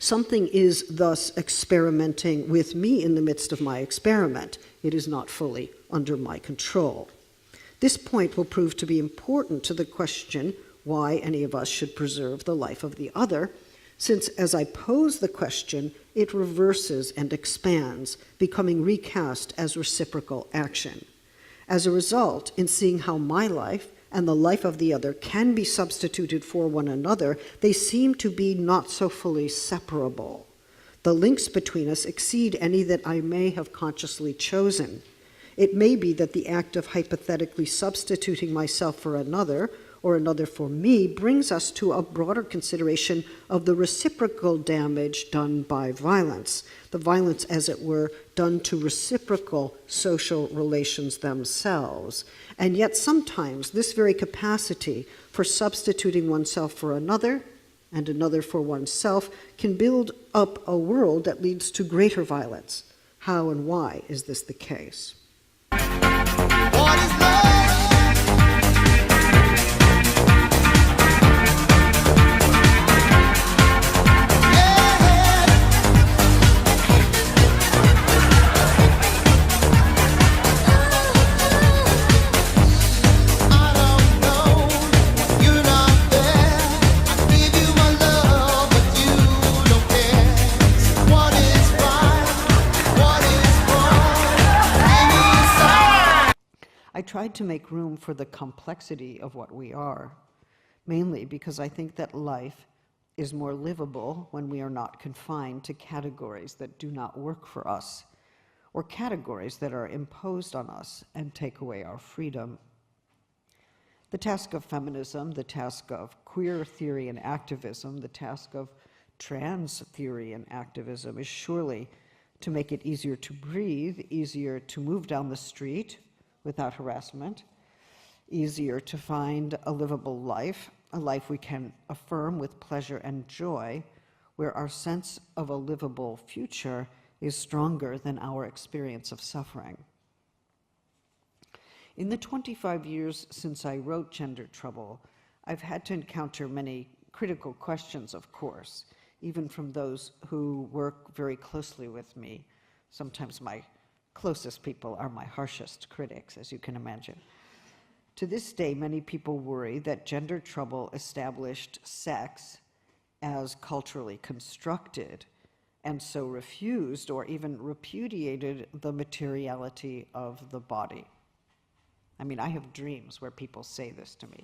Something is thus experimenting with me in the midst of my experiment. It is not fully under my control. This point will prove to be important to the question why any of us should preserve the life of the other, since as I pose the question, it reverses and expands, becoming recast as reciprocal action. As a result, in seeing how my life and the life of the other can be substituted for one another, they seem to be not so fully separable. The links between us exceed any that I may have consciously chosen. It may be that the act of hypothetically substituting myself for another, or another for me, brings us to a broader consideration of the reciprocal damage done by violence, the violence, as it were, done to reciprocal social relations themselves. And yet sometimes this very capacity for substituting oneself for another and another for oneself can build up a world that leads to greater violence. How and why is this the case? What is love? I tried to make room for the complexity of what we are, mainly because I think that life is more livable when we are not confined to categories that do not work for us, or categories that are imposed on us and take away our freedom. The task of feminism, the task of queer theory and activism, the task of trans theory and activism is surely to make it easier to breathe, easier to move down the street without harassment, easier to find a livable life, a life we can affirm with pleasure and joy, where our sense of a livable future is stronger than our experience of suffering. In the 25 years since I wrote Gender Trouble, I've had to encounter many critical questions, of course, even from those who work very closely with me. Sometimes my closest people are my harshest critics, as you can imagine. To this day, many people worry that Gender Trouble established sex as culturally constructed, and so refused or even repudiated the materiality of the body. I mean, I have dreams where people say this to me.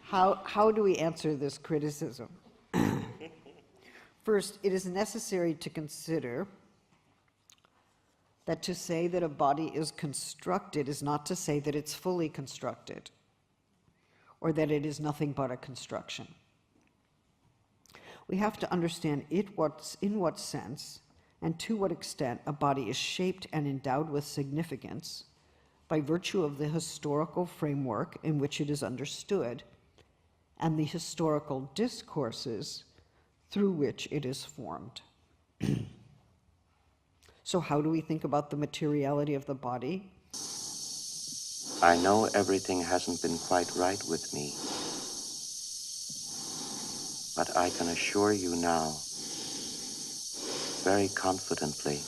How do we answer this criticism? First, it is necessary to consider that to say that a body is constructed is not to say that it's fully constructed, or that it is nothing but a construction. We have to understand in what sense and to what extent a body is shaped and endowed with significance by virtue of the historical framework in which it is understood and the historical discourses through which it is formed. So how do we think about the materiality of the body? I know everything hasn't been quite right with me, but I can assure you now, very confidently,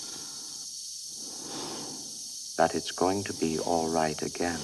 that it's going to be all right again.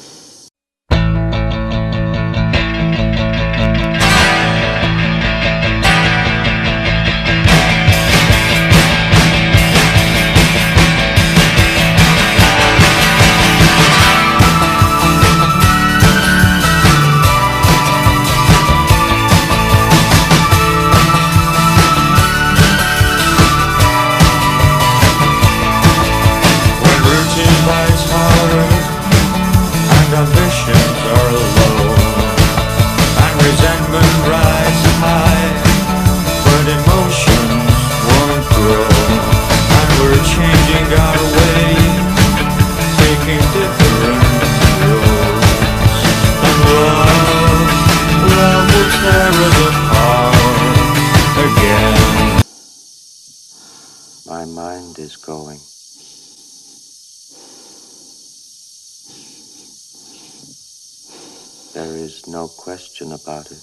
My mind is going. There is no question about it.